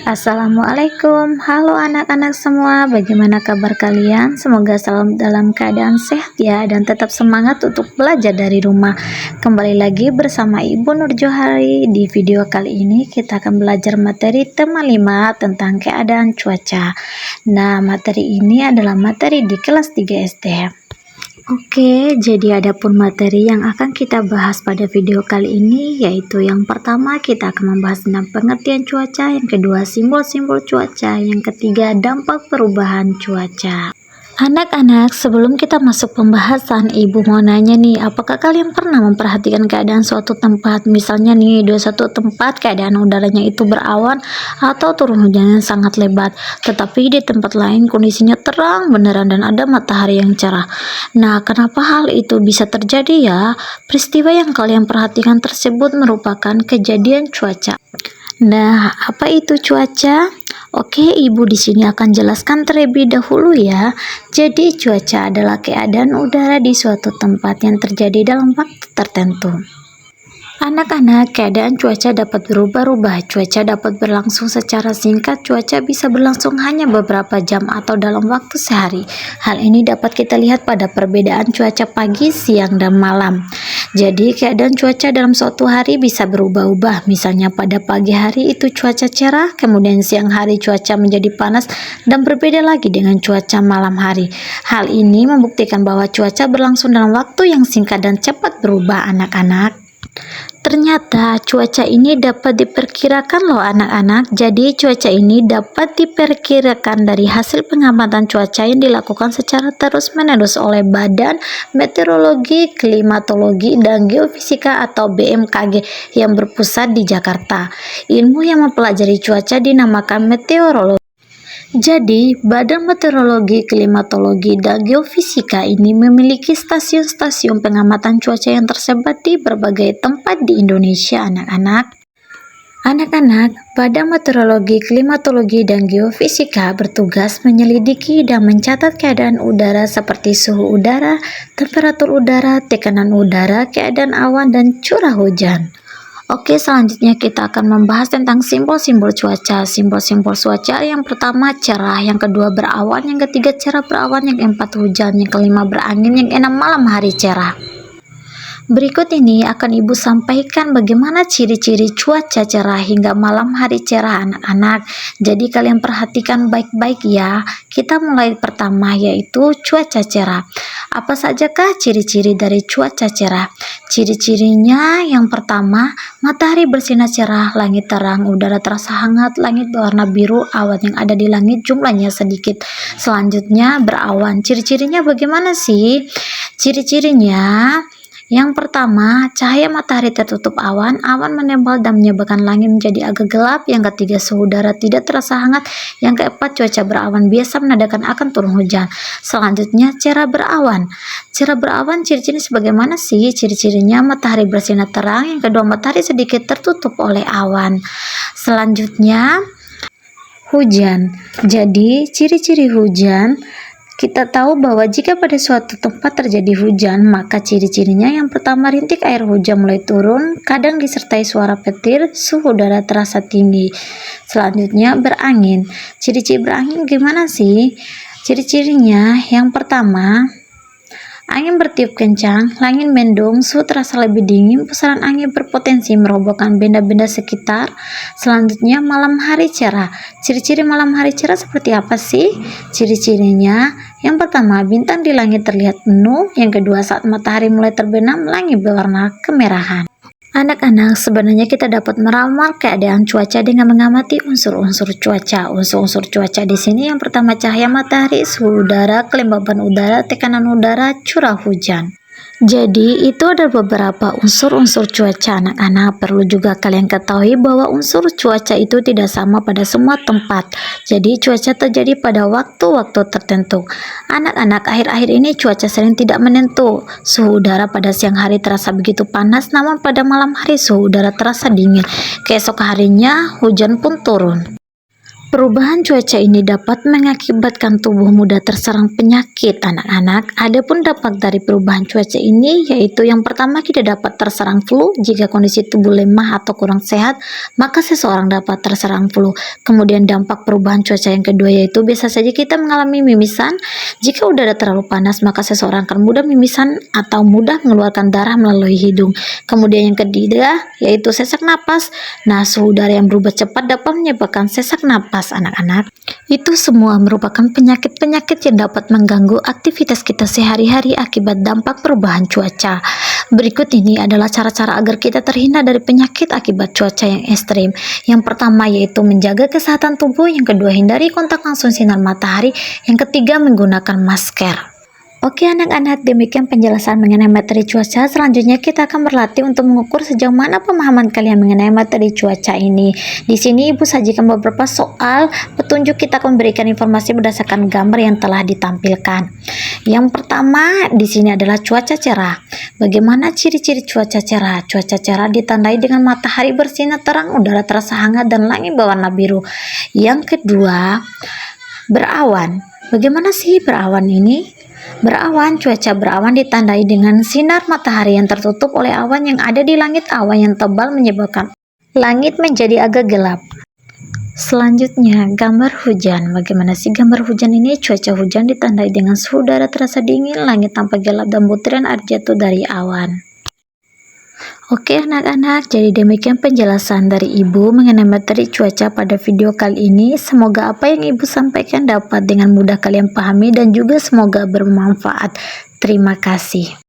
Assalamualaikum, halo anak-anak semua, bagaimana kabar kalian? Semoga selalu dalam keadaan sehat ya, dan tetap semangat untuk belajar dari rumah. Kembali lagi bersama Ibu Nur Johari. Di video kali ini kita akan belajar materi tema 5 tentang keadaan cuaca. Nah, materi ini adalah materi di kelas 3 SD. Oke, jadi ada pun materi yang akan kita bahas pada video kali ini, yaitu yang pertama kita akan membahas tentang pengertian cuaca, yang kedua simbol-simbol cuaca, yang ketiga dampak perubahan cuaca. Anak-anak, sebelum kita masuk pembahasan, Ibu mau nanya nih, apakah kalian pernah memperhatikan keadaan suatu tempat? Misalnya nih, di suatu tempat keadaan udaranya itu berawan atau turun hujan yang sangat lebat, tetapi di tempat lain kondisinya terang beneran dan ada matahari yang cerah. Nah, kenapa hal itu bisa terjadi ya? Peristiwa yang kalian perhatikan tersebut merupakan kejadian cuaca. Nah, apa itu cuaca? Oke, Ibu di sini akan jelaskan terlebih dahulu ya. Jadi, cuaca adalah keadaan udara di suatu tempat yang terjadi dalam waktu tertentu. Anak-anak, keadaan cuaca dapat berubah-ubah. Cuaca dapat berlangsung secara singkat, cuaca bisa berlangsung hanya beberapa jam atau dalam waktu sehari. Hal ini dapat kita lihat pada perbedaan cuaca pagi, siang, dan malam. Jadi, keadaan cuaca dalam suatu hari bisa berubah-ubah. Misalnya pada pagi hari itu cuaca cerah, kemudian siang hari cuaca menjadi panas, dan berbeda lagi dengan cuaca malam hari. Hal ini membuktikan bahwa cuaca berlangsung dalam waktu yang singkat dan cepat berubah, anak-anak. Ternyata cuaca ini dapat diperkirakan loh anak-anak. Jadi cuaca ini dapat diperkirakan dari hasil pengamatan cuaca yang dilakukan secara terus-menerus oleh Badan Meteorologi, Klimatologi, dan Geofisika atau BMKG yang berpusat di Jakarta. Ilmu yang mempelajari cuaca dinamakan meteorologi. Jadi, Badan Meteorologi, Klimatologi, dan Geofisika ini memiliki stasiun-stasiun pengamatan cuaca yang tersebar di berbagai tempat di Indonesia, anak-anak. Anak-anak, Badan Meteorologi, Klimatologi, dan Geofisika bertugas menyelidiki dan mencatat keadaan udara seperti suhu udara, temperatur udara, tekanan udara, keadaan awan, dan curah hujan. Oke, selanjutnya kita akan membahas tentang simbol-simbol cuaca. Simbol-simbol cuaca yang pertama cerah, yang kedua berawan, yang ketiga cerah berawan, yang keempat hujan, yang kelima berangin, yang keenam malam hari cerah. Berikut ini akan Ibu sampaikan bagaimana ciri-ciri cuaca cerah hingga malam hari cerah, anak-anak. Jadi kalian perhatikan baik-baik ya. Kita mulai pertama, yaitu cuaca cerah. Apa sajakah ciri-ciri dari cuaca cerah? Ciri-cirinya yang pertama, matahari bersinar cerah, langit terang, udara terasa hangat, langit berwarna biru, awan yang ada di langit jumlahnya sedikit. Selanjutnya berawan. Ciri-cirinya bagaimana sih? Ciri-cirinya yang pertama, cahaya matahari tertutup awan, awan menempel dan menyebabkan langit menjadi agak gelap. Yang ketiga, suhu udara tidak terasa hangat. Yang keempat, cuaca berawan biasa menandakan akan turun hujan. Selanjutnya, cerah berawan. Cerah berawan ciri-ciri sebagaimana sih? Ciri-cirinya matahari bersinar terang, yang kedua matahari sedikit tertutup oleh awan. Selanjutnya, hujan. Jadi, ciri-ciri hujan, kita tahu bahwa jika pada suatu tempat terjadi hujan, maka ciri-cirinya yang pertama, rintik air hujan mulai turun, kadang disertai suara petir, suhu udara terasa tinggi. Selanjutnya berangin. Ciri-ciri berangin gimana sih? Ciri-cirinya yang pertama, angin bertiup kencang, langit mendung, suhu terasa lebih dingin, pusaran angin berpotensi merobohkan benda-benda sekitar. Selanjutnya malam hari cerah. Ciri-ciri malam hari cerah seperti apa sih? Ciri-cirinya yang pertama, bintang di langit terlihat penuh. Yang kedua, saat matahari mulai terbenam, langit berwarna kemerahan. Anak-anak, sebenarnya kita dapat meramal keadaan cuaca dengan mengamati unsur-unsur cuaca. Unsur-unsur cuaca di sini yang pertama, cahaya matahari, suhu udara, kelembaban udara, tekanan udara, curah hujan. Jadi itu ada beberapa unsur-unsur cuaca, anak-anak. Perlu juga kalian ketahui bahwa unsur cuaca itu tidak sama pada semua tempat. Jadi cuaca terjadi pada waktu-waktu tertentu. Anak-anak, akhir-akhir ini cuaca sering tidak menentu. Suhu udara pada siang hari terasa begitu panas, namun pada malam hari suhu udara terasa dingin. Keesok harinya hujan pun turun. Perubahan cuaca ini dapat mengakibatkan tubuh mudah terserang penyakit anak-anak. Adapun dampak dari perubahan cuaca ini yaitu yang pertama, kita dapat terserang flu. Jika kondisi tubuh lemah atau kurang sehat, maka seseorang dapat terserang flu. Kemudian dampak perubahan cuaca yang kedua yaitu biasa saja kita mengalami mimisan. Jika udara terlalu panas, maka seseorang akan mudah mimisan atau mudah mengeluarkan darah melalui hidung. Kemudian yang ketiga yaitu sesak napas. Nah, suhu udara yang berubah cepat dapat menyebabkan sesak napas anak-anak. Itu semua merupakan penyakit-penyakit yang dapat mengganggu aktivitas kita sehari-hari akibat dampak perubahan cuaca. Berikut ini adalah cara-cara agar kita terhindar dari penyakit akibat cuaca yang ekstrim. Yang pertama yaitu menjaga kesehatan tubuh, yang kedua hindari kontak langsung sinar matahari, yang ketiga menggunakan masker. Oke anak-anak, demikian penjelasan mengenai materi cuaca. Selanjutnya kita akan berlatih untuk mengukur sejauh mana pemahaman kalian mengenai materi cuaca ini. Di sini Ibu sajikan beberapa soal petunjuk, kita akan memberikan informasi berdasarkan gambar yang telah ditampilkan. Yang pertama di sini adalah cuaca cerah. Bagaimana ciri-ciri cuaca cerah? Cuaca cerah ditandai dengan matahari bersinar terang, udara terasa hangat, dan langit berwarna biru. Yang kedua, berawan. Bagaimana sih berawan ini? Berawan, cuaca berawan ditandai dengan sinar matahari yang tertutup oleh awan yang ada di langit. Awan yang tebal menyebabkan langit menjadi agak gelap. Selanjutnya, gambar hujan. Bagaimana sih gambar hujan ini? Cuaca hujan ditandai dengan suhu udara terasa dingin, langit tampak gelap, dan butiran air jatuh dari awan. Oke anak-anak, jadi demikian penjelasan dari Ibu mengenai materi cuaca pada video kali ini. Semoga apa yang Ibu sampaikan dapat dengan mudah kalian pahami dan juga semoga bermanfaat. Terima kasih.